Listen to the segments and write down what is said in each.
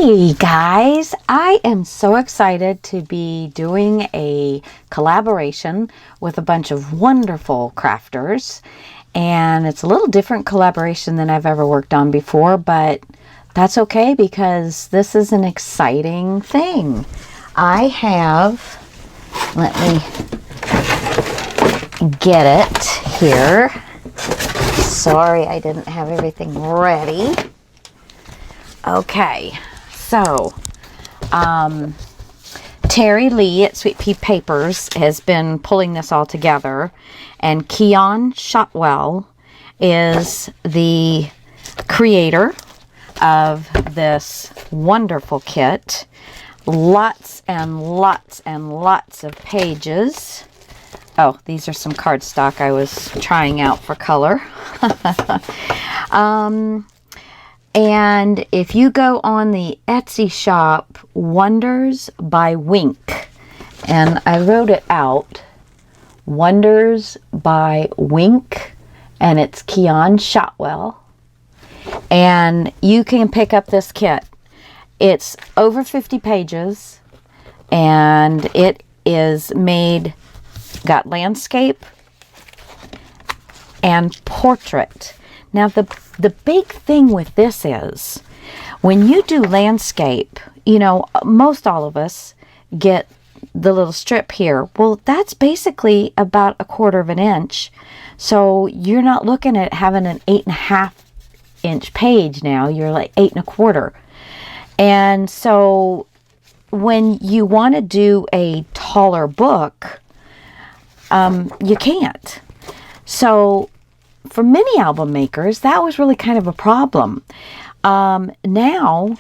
Hey guys, I am so excited to be doing a collaboration with a bunch of wonderful crafters, and it's a little different collaboration than I've ever worked on before, but that's okay because this is an exciting thing. I have, let me get it here. Sorry, I didn't have everything ready. Okay, so Teri Lee at Sweet Pea Papers has been pulling this all together, and Kyung Shotwell is the creator of this wonderful kit. Lots and lots and lots of pages. Oh, these are some cardstock I was trying out for color. And if you go on the Etsy shop, Wonders by Wink, and I wrote it out, Wonders by Wink, and it's Kyung Shotwell, and you can pick up this kit. It's over 50 pages, and it is made, got landscape and portrait. Now, the big thing with this is, when you do landscape, you know, most all of us get the little strip here. Well, that's basically about 1/4 of an inch. So you're not looking at having an 8.5 inch page now. You're like 8 1/4. And so when you want to do a taller book, you can't. So for many album makers, that was really kind of a problem. Now,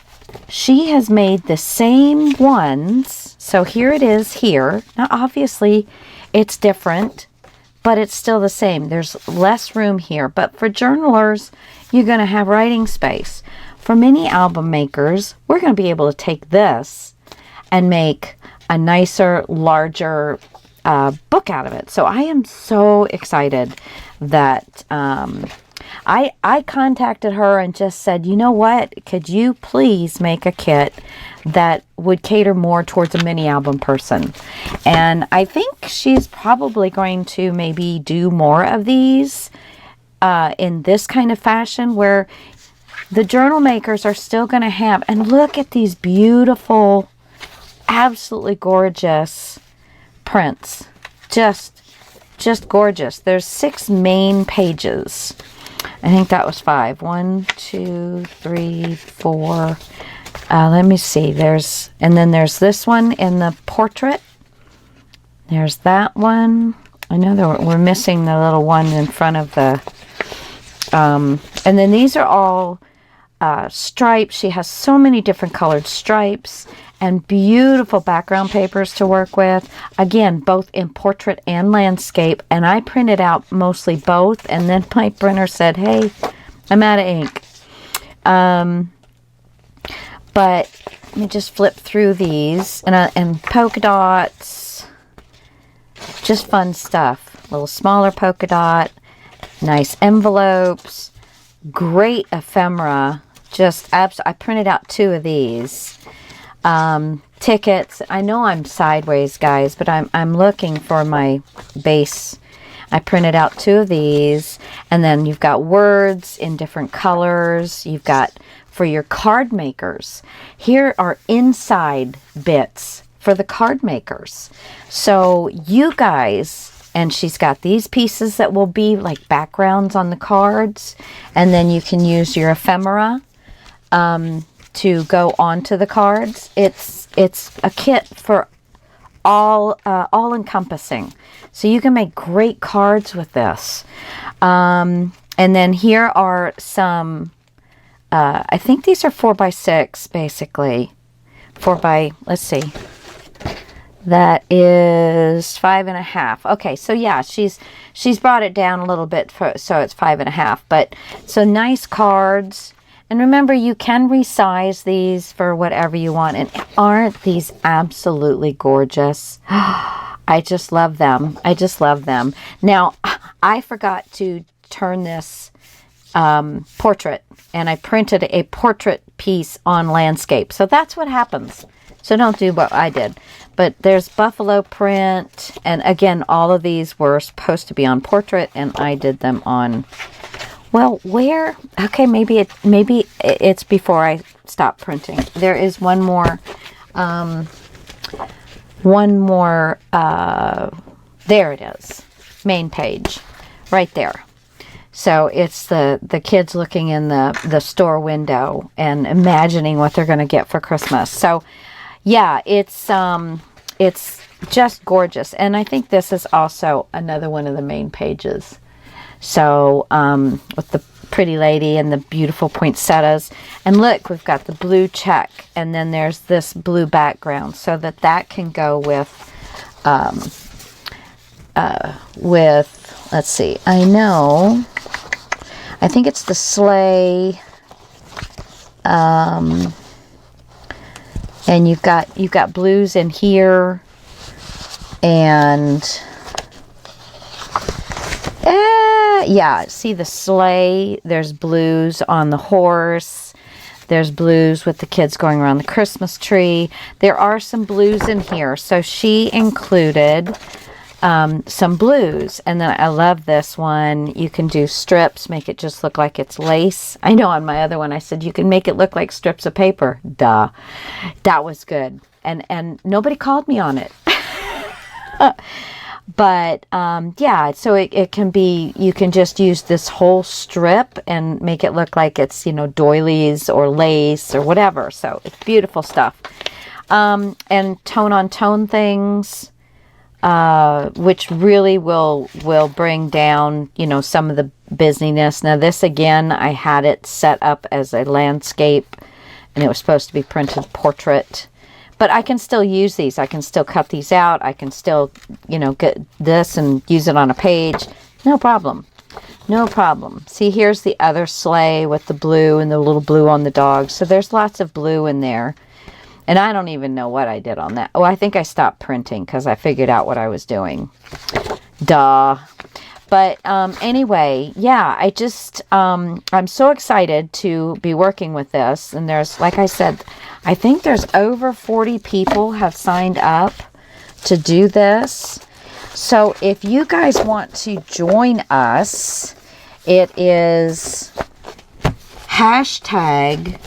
she has made the same ones. So here it is here. Now, obviously, it's different, but it's still the same. There's less room here. But for journalers, you're going to have writing space. For many album makers, we're going to be able to take this and make a nicer, larger book out of it. So I am so excited that I contacted her and just said, you know what, could you please make a kit that would cater more towards a mini album person? And I think she's probably going to maybe do more of these in this kind of fashion, where the journal makers are still going to have, and look at these beautiful, absolutely gorgeous prints. Just gorgeous. There's 6 main pages. I think that was 5. 1, 2, 3, 4. Let me see. And then there's this one in the portrait. There's that one. I know that we're missing the little one in front of the. And then these are all stripes. She has so many different colored stripes and beautiful background papers to work with. Again, both in portrait and landscape. And I printed out mostly both. And then my printer said, hey, I'm out of ink. But let me just flip through these. And polka dots. Just fun stuff. A little smaller polka dot. Nice envelopes. Great ephemera. I printed out 2 of these. Tickets. I know I'm sideways, guys, but I'm looking for my base. I printed out 2 of these, and then you've got words in different colors. You've got, for your card makers, here are inside bits for the card makers. So you guys, and she's got these pieces that will be like backgrounds on the cards, and then you can use your ephemera to go onto the cards. It's a kit for all encompassing. So you can make great cards with this. And then here are some, I think these are 4x6 basically. Let's see. That is 5.5. Okay, so yeah, she's brought it down a little bit so it's 5.5. But so nice cards. And remember, you can resize these for whatever you want. And aren't these absolutely gorgeous? I just love them. I just love them. Now, I forgot to turn this portrait, and I printed a portrait piece on landscape. So that's what happens. So don't do what I did. But there's buffalo print, and again, all of these were supposed to be on portrait, and I did them on, well, where? Okay, maybe it's before I stop printing. There is one more, there it is, main page, right there. So it's the kids looking in the store window and imagining what they're going to get for Christmas. So yeah, it's just gorgeous. And I think this is also another one of the main pages. So with the pretty lady and the beautiful poinsettias. And look, we've got the blue check, and then there's this blue background, so that can go with let's see, I think it's the sleigh, and you've got blues in here, and yeah, see the sleigh, there's blues on the horse, there's blues with the kids going around the Christmas tree. There are some blues in here, so she included some blues. And then I love this one. You can do strips, make it just look like it's lace. I know on my other one I said you can make it look like strips of paper. Duh. That was good. And nobody called me on it. But yeah, so it can be, you can just use this whole strip and make it look like it's, doilies or lace or whatever. So it's beautiful stuff. And tone on tone things, which really will bring down, some of the busyness. Now this, again, I had it set up as a landscape, and it was supposed to be printed portrait. But I can still use these. I can still cut these out. I can still, get this and use it on a page. No problem. No problem. See, here's the other sleigh with the blue and the little blue on the dog. So there's lots of blue in there. And I don't even know what I did on that. Oh, I think I stopped printing because I figured out what I was doing. Duh. But anyway, yeah, I just, I'm so excited to be working with this. And there's, like I said, I think there's over 40 people have signed up to do this. So if you guys want to join us, it is hashtag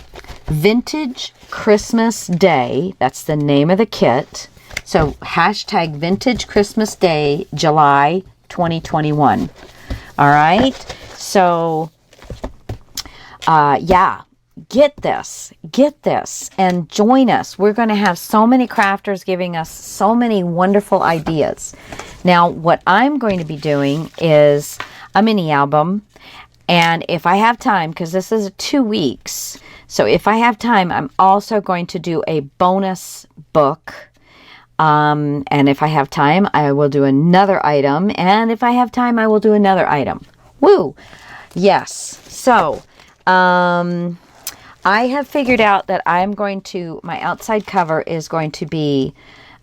Vintage Christmas Day. That's the name of the kit. So hashtag Vintage Christmas Day, July 2021. All right. So, yeah, get this and join us. We're going to have so many crafters giving us so many wonderful ideas. Now, what I'm going to be doing is a mini album. And if I have time, because this is 2 weeks, so if I have time, I'm also going to do a bonus book. And if I have time, I will do another item. And if I have time, I will do another item. Woo! Yes. So, I have figured out that I'm going to, my outside cover is going to be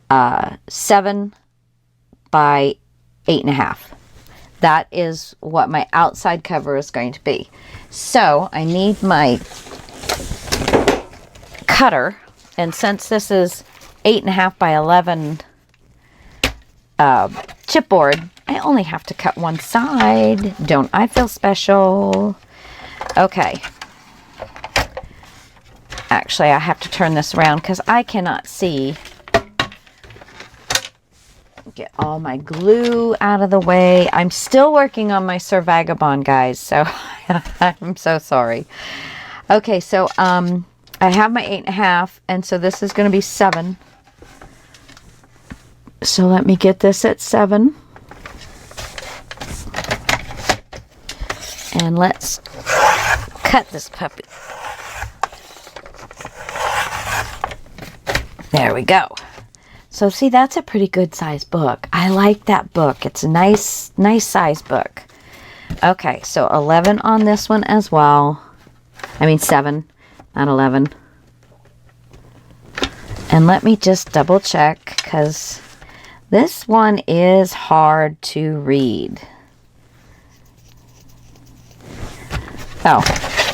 7 by 8.5. That is what my outside cover is going to be. So, I need my cutter. And since this is 8.5 by 11 chipboard, I only have to cut one side. Don't I feel special? Okay. Actually, I have to turn this around because I cannot see. Get all my glue out of the way. I'm still working on my Sir Vagabond, guys, so I'm so sorry. Okay, so I have my 8.5, and so this is going to be 7. So let me get this at 7. And let's cut this puppy. There we go. So see, that's a pretty good size book. I like that book. It's a nice size book. Okay, so 11 on this one as well. I mean 7, not 11. And let me just double check, because this one is hard to read. Oh,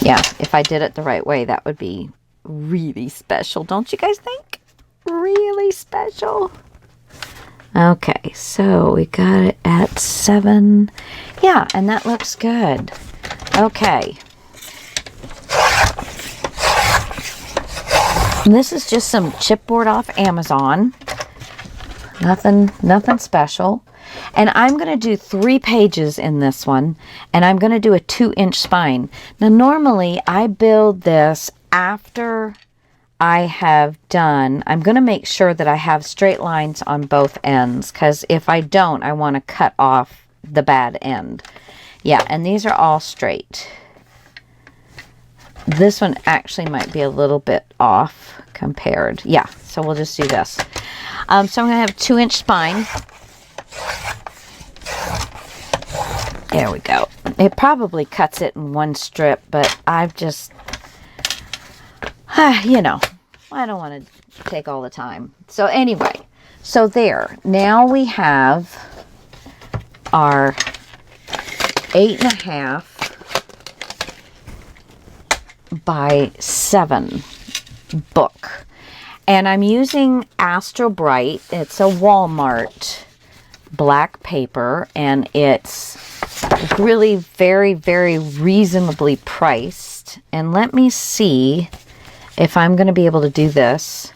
yeah, if I did it the right way, that would be really special, don't you guys think? Really special. Okay, so we got it at 7. Yeah, and that looks good. Okay. And this is just some chipboard off Amazon. Nothing special. And I'm going to do 3 pages in this one. And I'm going to do a 2-inch spine. Now, normally I build this after I have done. I'm going to make sure that I have straight lines on both ends. Because if I don't, I want to cut off the bad end. Yeah, and these are all straight. This one actually might be a little bit off compared. Yeah, so we'll just do this. So I'm going to have a 2-inch spine. There we go. It probably cuts it in one strip, but I've just, you know, I don't want to take all the time. So anyway, so there. Now we have our 8.5 by 7 book. And I'm using Astro Bright. It's a Walmart black paper, and it's really very, very reasonably priced. And let me see if I'm going to be able to do this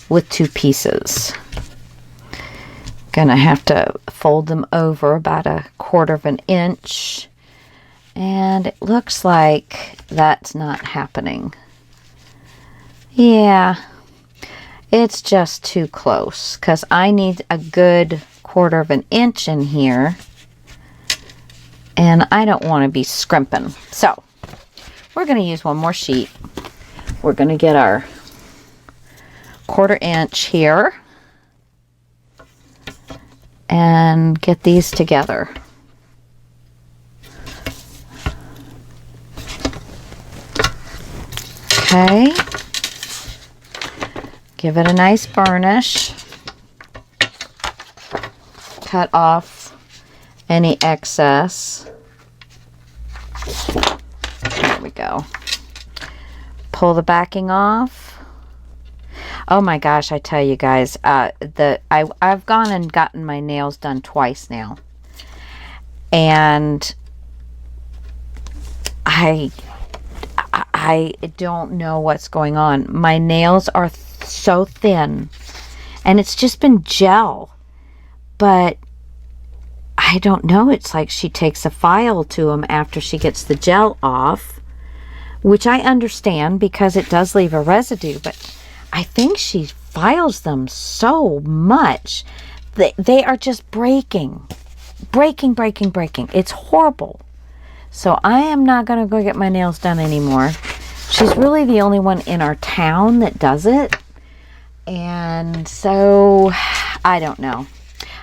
with 2 pieces. Gonna have to fold them over about 1/4 of an inch, and it looks like that's not happening. Yeah, it's just too close, because I need a good 1/4 of an inch in here, and I don't want to be scrimping. So we're going to use one more sheet. We're going to get our 1/4 inch here and get these together. Okay. Give it a nice burnish. Cut off any excess. There we go. Pull the backing off. Oh my gosh, I tell you guys, I've gone and gotten my nails done twice now. And I don't know what's going on. My nails are so thin, and it's just been gel. But I don't know. It's like she takes a file to them after she gets the gel off, which I understand because it does leave a residue, but I think she files them so much that they are just breaking. It's horrible. So I am not going to go get my nails done anymore. She's really the only one in our town that does it. And so I don't know.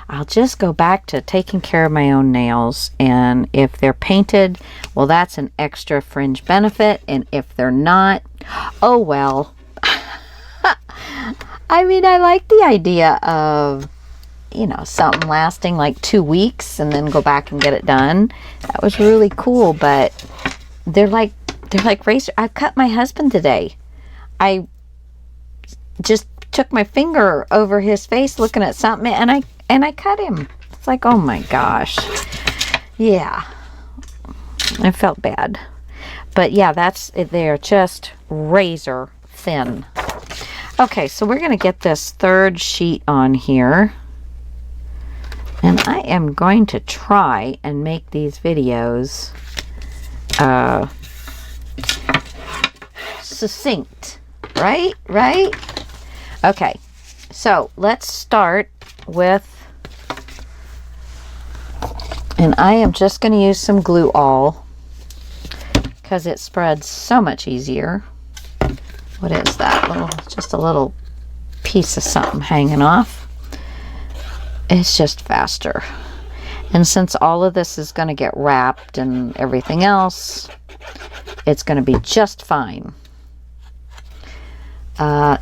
I'll just go back to taking care of my own nails. And if they're painted, well, that's an extra fringe benefit. And if they're not, oh well. I mean, I like the idea of, you know, something lasting like 2 weeks and then go back and get it done. That was really cool, but they're like razor. I cut my husband today. I just took my finger over his face looking at something, and I cut him. It's like, oh my gosh. Yeah. I felt bad. But yeah, they're just razor thin. Okay, so we're going to get this 3rd sheet on here. And I am going to try and make these videos succinct. Right? Okay, so let's start with, and I am just going to use some glue all because it spreads so much easier. What is that? Just a little piece of something hanging off. It's just faster. And since all of this is going to get wrapped and everything else, it's going to be just fine.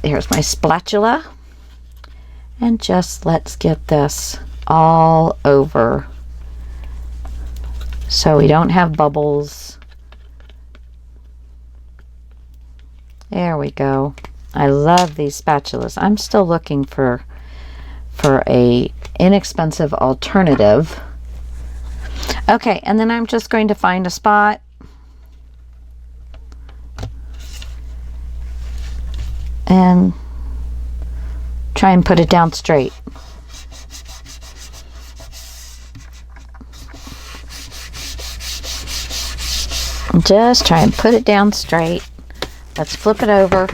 Here's my spatula. And just let's get this all over so we don't have bubbles There we go. I love these spatulas. I'm still looking for a inexpensive alternative. Okay, and then I'm just going to find a spot. And try and put it down straight. Just try and put it down straight. Let's flip it over.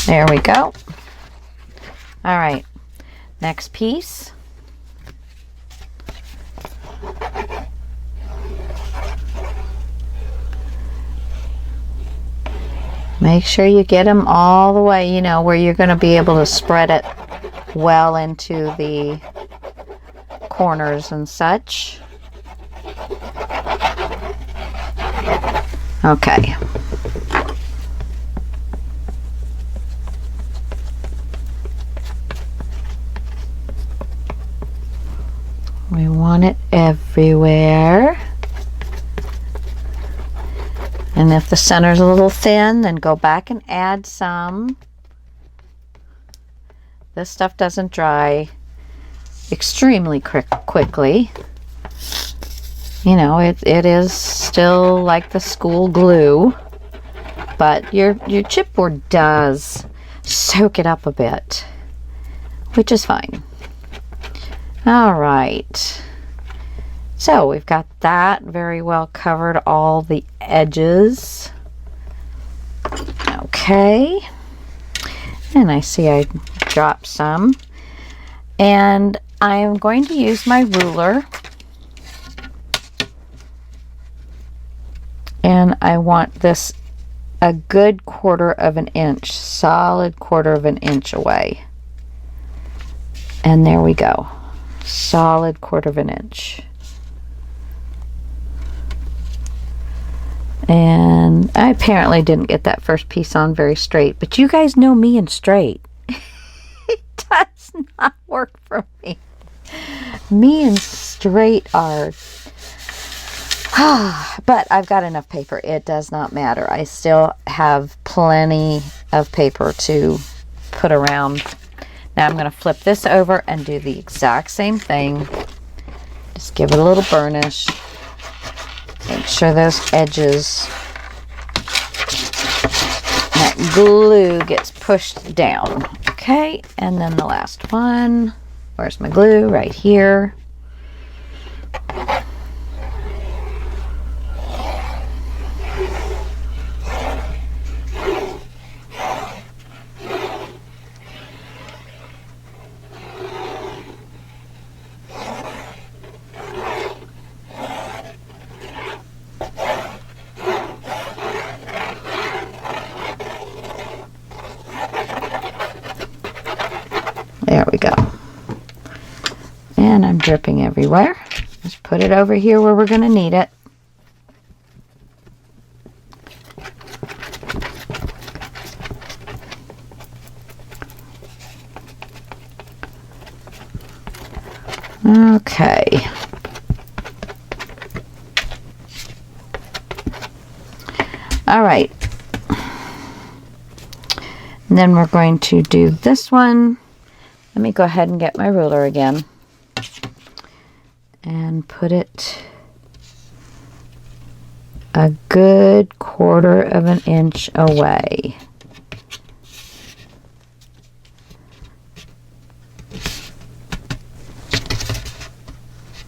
There we go. All right, next piece. Make sure you get them all the way, you know, where you're going to be able to spread it well into the corners and such. Okay. We want it everywhere. And if the center's a little thin, then go back and add some. This stuff doesn't dry extremely quickly. You know, it is still like the school glue, but your chipboard does soak it up a bit, which is fine. All right. So we've got that very well covered, all the edges. Okay. And I see I dropped some. And I am going to use my ruler. And I want this a good 1/4 of an inch, solid 1/4 of an inch away. And there we go. Solid 1/4 of an inch. And I apparently didn't get that first piece on very straight, but you guys know me and straight. It does not work for me. Me and straight are... but I've got enough paper. It does not matter. I still have plenty of paper to put around. Now I'm going to flip this over and do the exact same thing. Just give it a little burnish. Make sure those edges, that glue gets pushed down. Okay, and then the last one. Where's my glue? Right here. There we go. And I'm dripping everywhere. Just put it over here where we're going to need it. Okay. All right. And then we're going to do this one. Let me go ahead and get my ruler again and put it a good 1/4 of an inch away.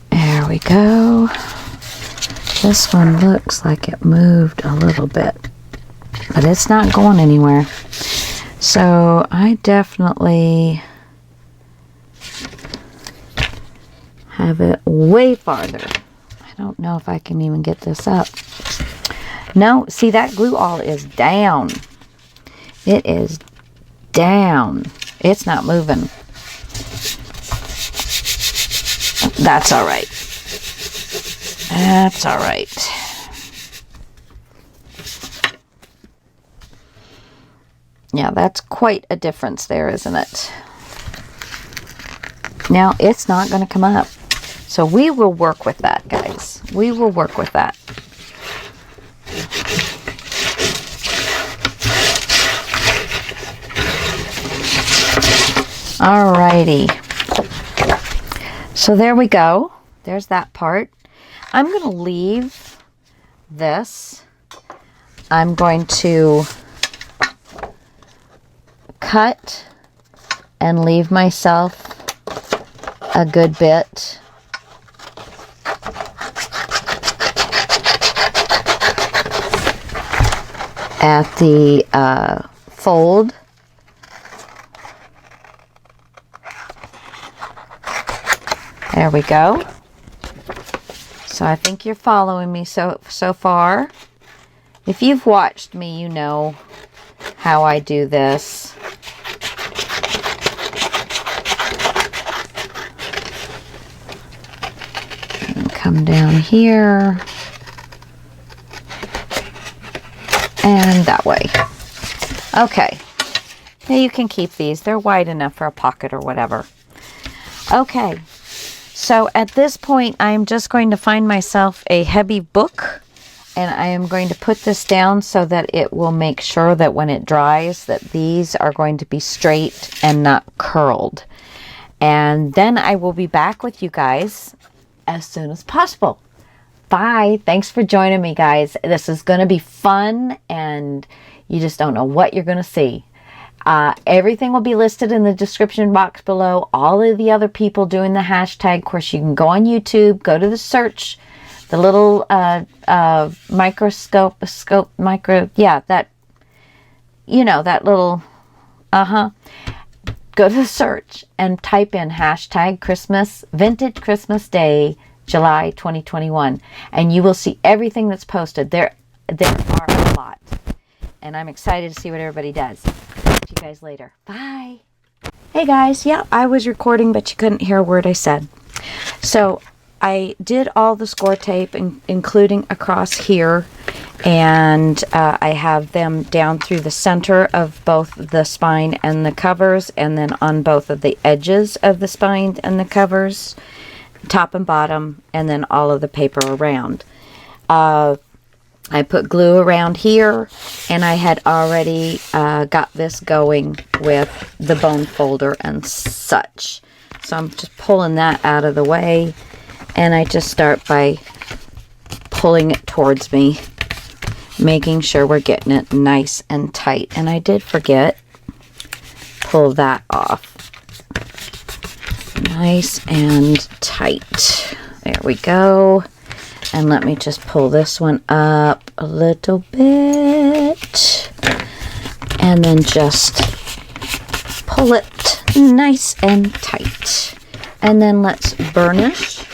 There we go. This one looks like it moved a little bit, but it's not going anywhere. So I definitely have it way farther. I don't know if I can even get this up. No, see, that glue all is down. It is down. It's not moving. That's all right. That's all right. Yeah, that's quite a difference there, isn't it? Now, it's not going to come up. So we will work with that, guys. We will work with that. Alrighty. So there we go. There's that part. I'm going to leave this. I'm going to cut and leave myself a good bit. At the fold. There we go. So I think you're following me so far. If you've watched me, you know how I do this. And come down here. And that way. Okay. Now you can keep these. They're wide enough for a pocket or whatever. Okay. So at this point, I'm just going to find myself a heavy book. And I am going to put this down so that it will make sure that when it dries, that these are going to be straight and not curled. And then I will be back with you guys as soon as possible. Bye. Thanks for joining me, guys. This is going to be fun, and you just don't know what you're going to see. Everything will be listed in the description box below. All of the other people doing the hashtag. Of course, you can go on YouTube, go to the search, the little microscope, that, you know, that little, Go to the search and type in hashtag Christmas, Vintage Christmas Day, July 2021, and you will see everything that's posted. There are a lot, and I'm excited to see what everybody does. See you guys later. Bye. Hey guys, yeah, I was recording, but you couldn't hear a word I said. So I did all the score tape, including across here, and I have them down through the center of both the spine and the covers, and then on both of the edges of the spine and the covers, top and bottom, and then all of the paper around. I put glue around here, and I had already got this going with the bone folder and such. So I'm just pulling that out of the way, and I just start by pulling it towards me, making sure we're getting it nice and tight. And I did forget, pull that off. Nice and tight. There we go. And let me just pull this one up a little bit. And then just pull it nice and tight. And then let's burnish.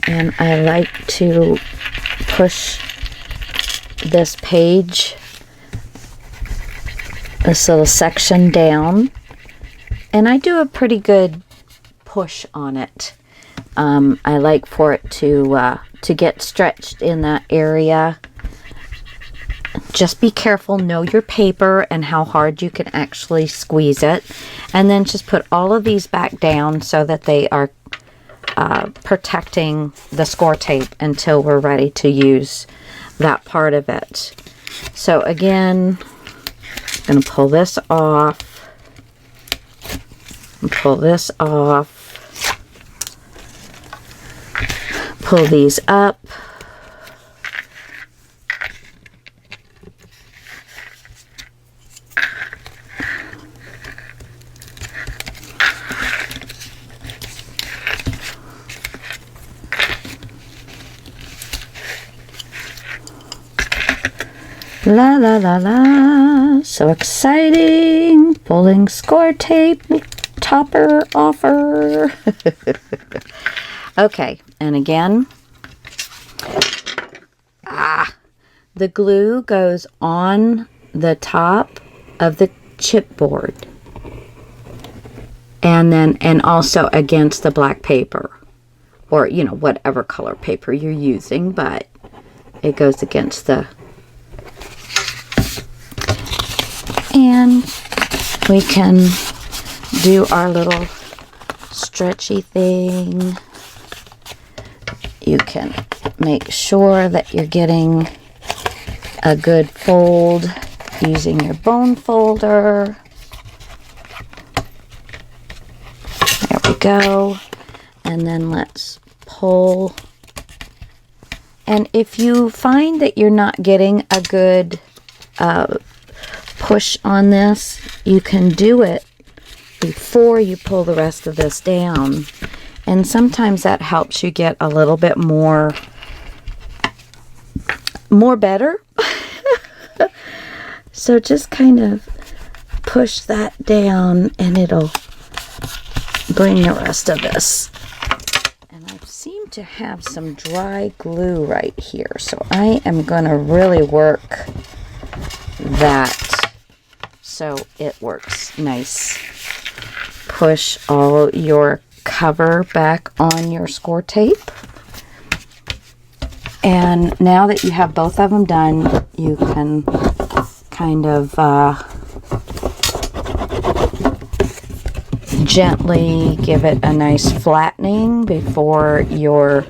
And I like to push this page, this little section down, and I do a pretty good push on it. I like for it to get stretched in that area. Just be careful, know your paper and how hard you can actually squeeze it, and then just put all of these back down so that they are protecting the score tape until we're ready to use that part of it. So again, I'm going to pull this off and pull this off, pull these up, la la la la, so exciting, pulling score tape, topper offer. Okay, and again, the glue goes on the top of the chipboard, and also against the black paper, or you know, whatever color paper you're using, but it goes against the, and we can do our little stretchy thing, you can make sure that you're getting a good fold using your bone folder. There we go. And then let's pull. And if you find that you're not getting a good push on this, you can do it before you pull the rest of this down. And sometimes that helps you get a little bit more better. So just kind of push that down and it'll bring the rest of this. And I seem to have some dry glue right here, so I am going to really work that so it works nice. Push all your cover back on your score tape. And now that you have both of them done, you can kind of gently give it a nice flattening before your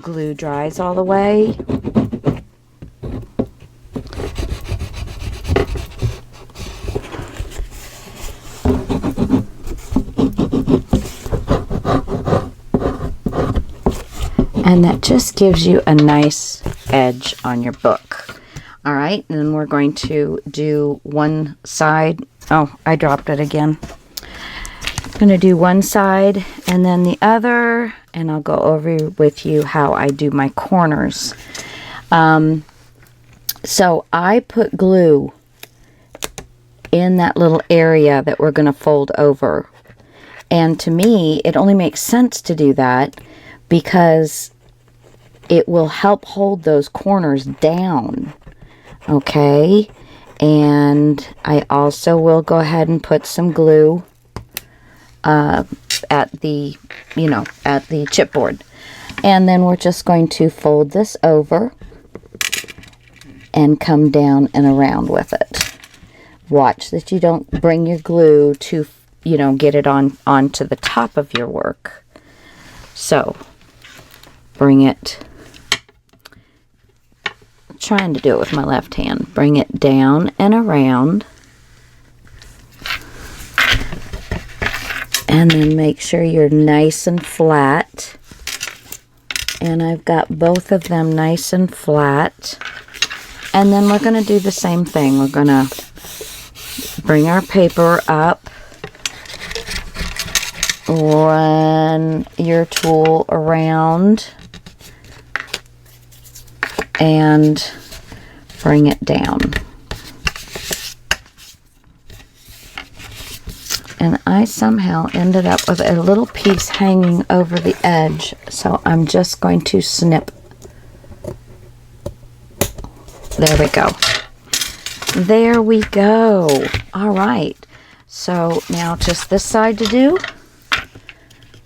glue dries all the way. And that just gives you a nice edge on your book. All right, and then we're going to do one side. Oh, I dropped it again. I'm going to do one side and then the other, and I'll go over with you how I do my corners. So I put glue in that little area that we're going to fold over. And to me, it only makes sense to do that because it will help hold those corners down. Okay, and I also will go ahead and put some glue at the chipboard. And then we're just going to fold this over and come down and around with it. Watch that you don't bring your glue to, get it onto the top of your work. So, bring it. Trying to do it with my left hand. Bring it down and around. And then make sure you're nice and flat. And I've got both of them nice and flat. And then we're going to do the same thing. We're going to bring our paper up. Run your tool around. And bring it down. And I somehow ended up with a little piece hanging over the edge, so I'm just going to snip. There we go. There we go. All right. So now just this side to do,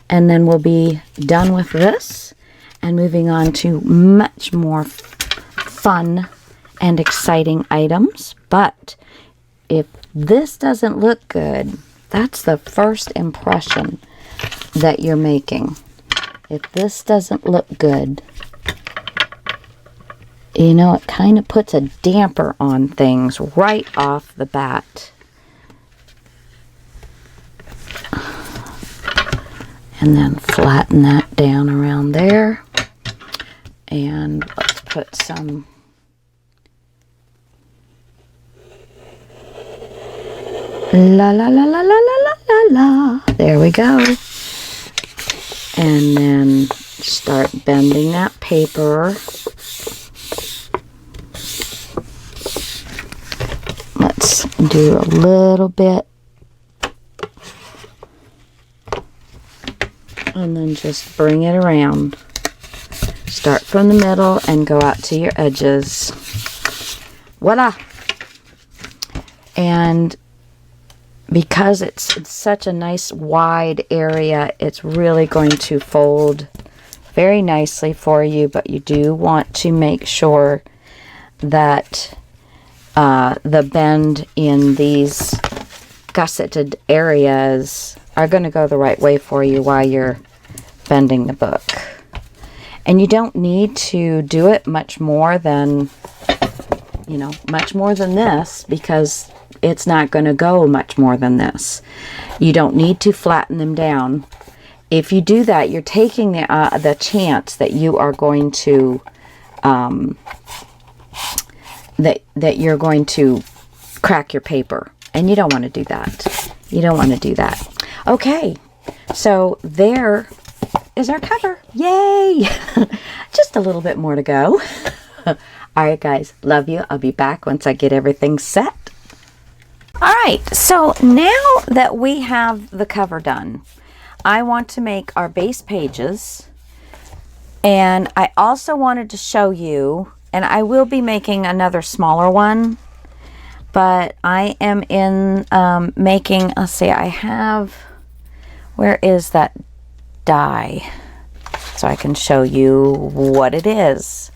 and then we'll be done with this and moving on to much more fun and exciting items. But if this doesn't look good, that's the first impression that you're making. If this doesn't look good, it kind of puts a damper on things right off the bat. And then flatten that down around there. And let's put some la la la la la la la la. There we go. And then start bending that paper. Let's do a little bit. And then just bring it around. Start from the middle and go out to your edges. Voila! And because it's such a nice wide area, it's really going to fold very nicely for you, but you do want to make sure that the bend in these gusseted areas are going to go the right way for you while you're bending the book. And you don't need to do it much more than, you know, much more than this, because it's not going to go much more than this. You don't need to flatten them down. If you do that, you're taking the chance that you are going to that you're going to crack your paper, and you don't want to do that. You don't want to do that. Okay, so there is our cover. Yay! Just a little bit more to go. All right, guys, love you. I'll be back once I get everything set. All right, so now that we have the cover done, I want to make our base pages, and I also wanted to show you, and I will be making another smaller one, but I am in making, let's see, I have, where is that die? So I can show you what it is.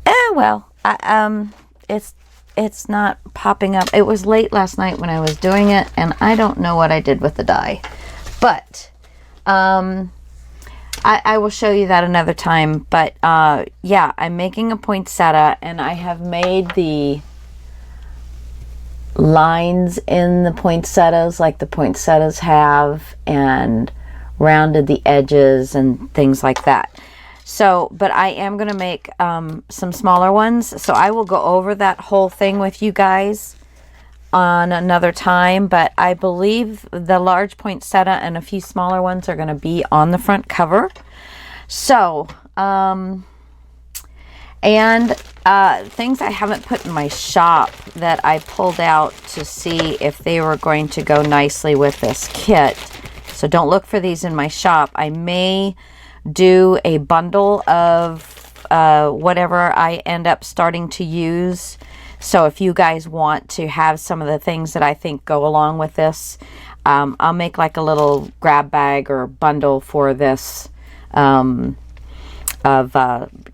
Oh, well, it's not popping up. It was late last night when I was doing it, and I don't know what I did with the die. But I will show you that another time. But yeah, I'm making a poinsettia, and I have made the lines in the poinsettias like the poinsettias have, and rounded the edges and things like that. So, but I am going to make some smaller ones. So I will go over that whole thing with you guys on another time. But I believe the large poinsettia and a few smaller ones are going to be on the front cover. So, and things I haven't put in my shop that I pulled out to see if they were going to go nicely with this kit. So don't look for these in my shop. I may do a bundle of whatever I end up starting to use. So if you guys want to have some of the things that I think go along with this, I'll make like a little grab bag or bundle for this of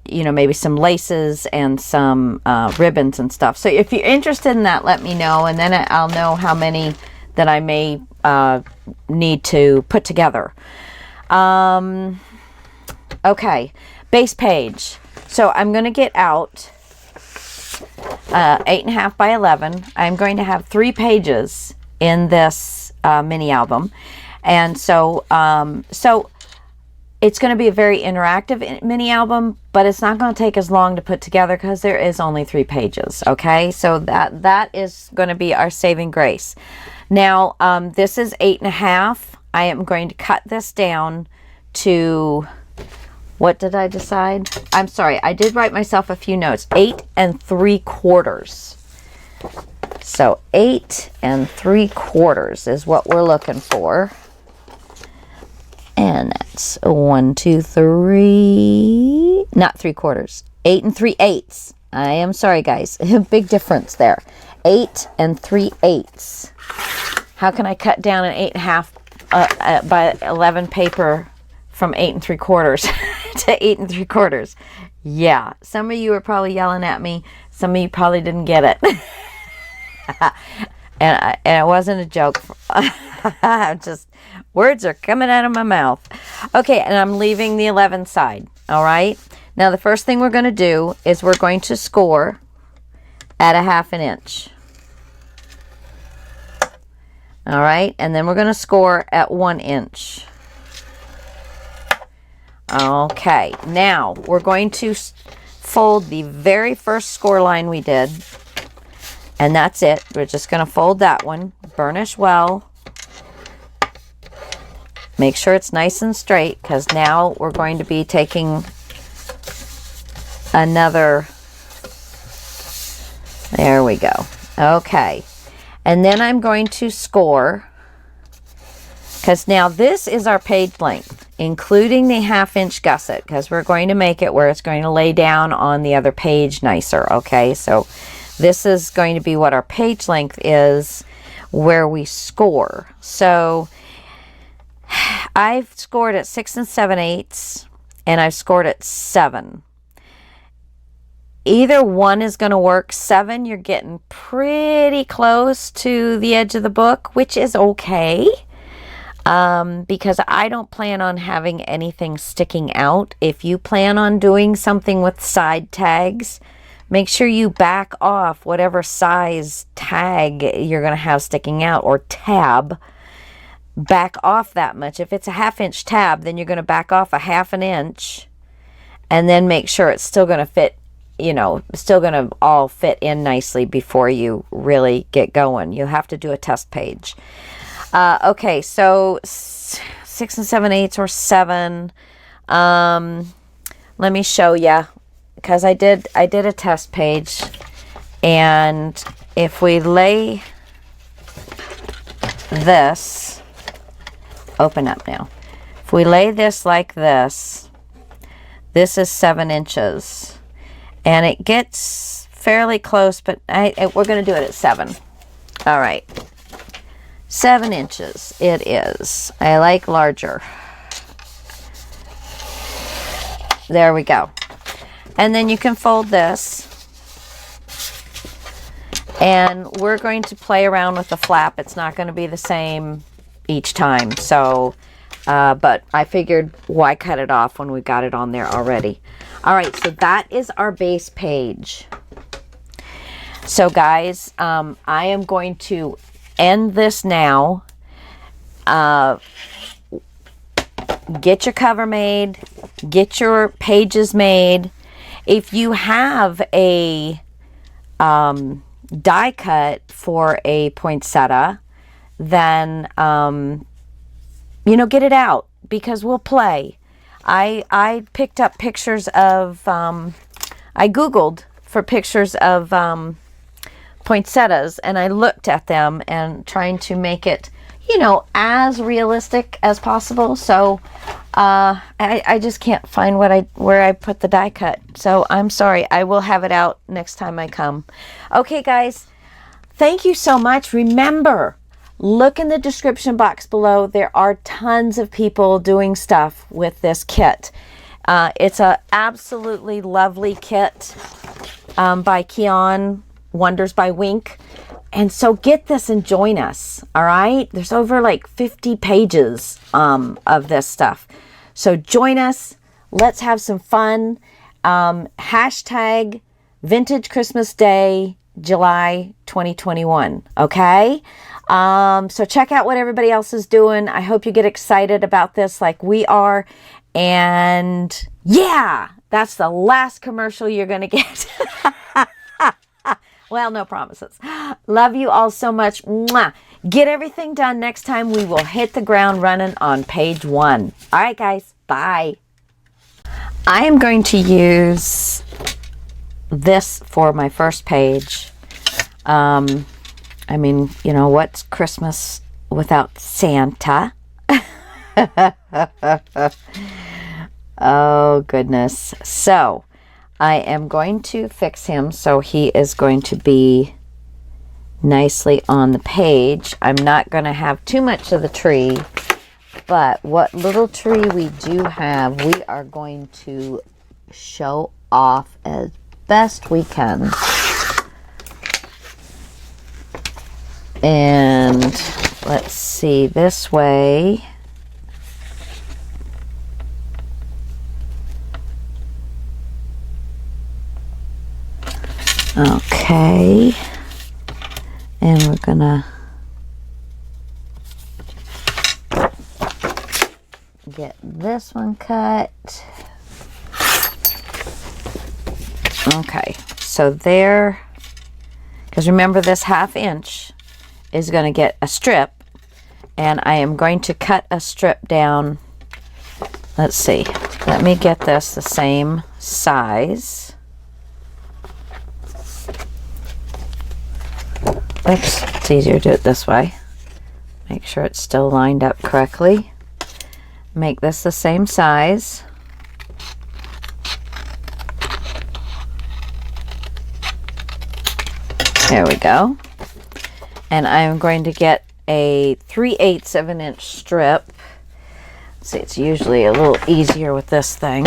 you know, maybe some laces and some ribbons and stuff. So if you're interested in that, let me know, and then I'll know how many that I may need to put together. Okay, base page. So I'm going to get out 8.5 by 11. I'm going to have 3 pages in this mini album, and so it's going to be a very interactive mini album, but it's not going to take as long to put together because there is only 3 pages. Okay, so that is going to be our saving grace. Now this is 8.5. I am going to cut this down to, what did I decide? I'm sorry, I did write myself a few notes. 8 3/4. So 8 3/4 is what we're looking for. And that's 1, 2, 3, not 3/4, 8 3/8. I am sorry, guys. Big difference there. 8 3/8. How can I cut down an 8.5 by 11 paper from 8 3/4 to 8 3/4? Yeah, some of you are probably yelling at me. Some of you probably didn't get it. And it wasn't a joke. Just words are coming out of my mouth. Okay, and I'm leaving the 11 side. All right. Now the first thing we're going to do is we're going to score at 1/2 inch. All right, and then we're going to score at 1 inch. Okay, now we're going to fold the very first score line we did. And that's it. We're just going to fold that one. Burnish well. Make sure it's nice and straight, because now we're going to be taking another. There we go. Okay. And then I'm going to score, because now this is our page length, including the 1/2 inch gusset, because we're going to make it where it's going to lay down on the other page nicer. Okay, so this is going to be what our page length is, where we score. So I've scored at 6 7/8, and I've scored at 7. either one is going to work. 7, you're getting pretty close to the edge of the book, which is okay. Because I don't plan on having anything sticking out. If you plan on doing something with side tags, make sure you back off whatever size tag you're going to have sticking out, or tab. Back off that much. If it's a 1/2 inch tab, then you're going to back off a 1/2 inch, and then make sure it's still going to fit, you know, still going to all fit in nicely before you really get going. You'll have to do a test page. Okay, so 6 7/8 or 7. Let me show you, because I did a test page, and if we lay this, open up now. If we lay this like this, this is 7 inches, and it gets fairly close, but we're going to do it at 7. All right. 7 inches it is. I like larger. There we go. And then you can fold this. And we're going to play around with the flap. It's not going to be the same each time. So, but I figured why cut it off when we got it on there already. All right, so that is our base page. So guys, I am going to end this now. Get your cover made, get your pages made. If you have a die cut for a poinsettia, then you know, get it out, because we'll play. I picked up pictures of I googled for pictures of poinsettias, and I looked at them and trying to make it, you know, as realistic as possible. So I just can't find where I put the die cut. So I'm sorry. I will have it out next time I come. Okay, guys, thank you so much. Remember, look in the description box below. There are tons of people doing stuff with this kit. It's a absolutely lovely kit by Keon Wonders by Wink. And so get this and join us. All right, there's over like 50 pages of this stuff, so join us. Let's have some fun. Hashtag Vintage Christmas Day July 2021. Okay, so check out what everybody else is doing. I hope you get excited about this like we are. And yeah, that's the last commercial you're gonna get. Well, no promises. Love you all so much. Mwah. Get everything done. Next time we will hit the ground running on page 1. All right, guys. Bye. I am going to use this for my first page. I mean, you know, what's Christmas without Santa? Oh, goodness. So I am going to fix him so he is going to be nicely on the page. I'm not going to have too much of the tree, but what little tree we do have, we are going to show off as best we can. And let's see, this way. Okay, and we're gonna get this one cut. Okay, so there, because remember this 1/2 inch is going to get a strip, and I am going to cut a strip down. Let's see, let me get this the same size. Oops, it's easier to do it this way. Make sure it's still lined up correctly. Make this the same size. There we go. And I'm going to get a 3/8 of an inch strip. See, it's usually a little easier with this thing.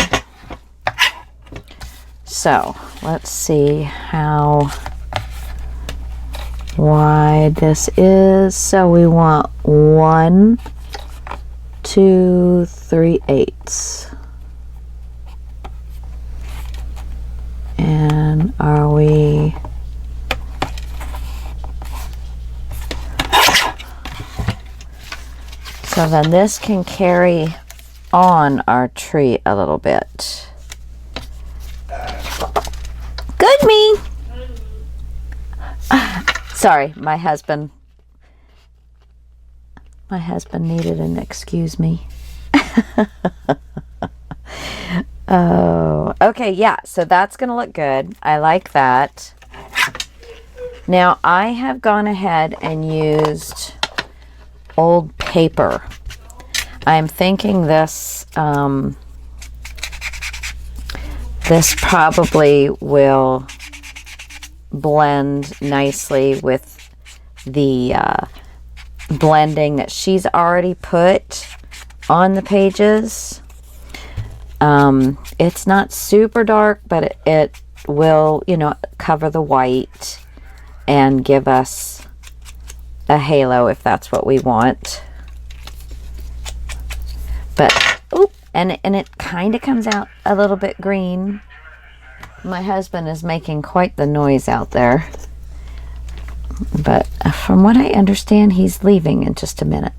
So let's see how wide this is. So we want 1, 2, 3/8. And are we... So then this can carry on our tree a little bit. Good me! Sorry, my husband needed an excuse me. Oh, okay, yeah, so that's going to look good. I like that. Now, I have gone ahead and used old paper. I'm thinking this, this probably will blend nicely with the blending that she's already put on the pages. It's not super dark, but it will, you know, cover the white and give us a halo if that's what we want. But, oop, and it kind of comes out a little bit green. My husband is making quite the noise out there. But from what I understand, he's leaving in just a minute.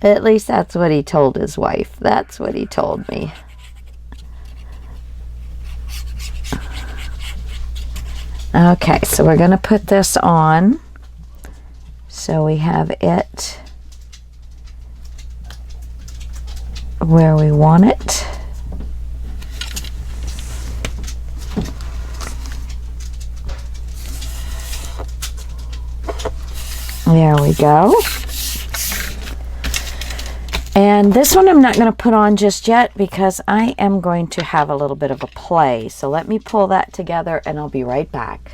At least that's what he told his wife. That's what he told me. Okay, so we're going to put this on. So we have it where we want it. There we go. And this one I'm not going to put on just yet because I am going to have a little bit of a play. So let me pull that together and I'll be right back.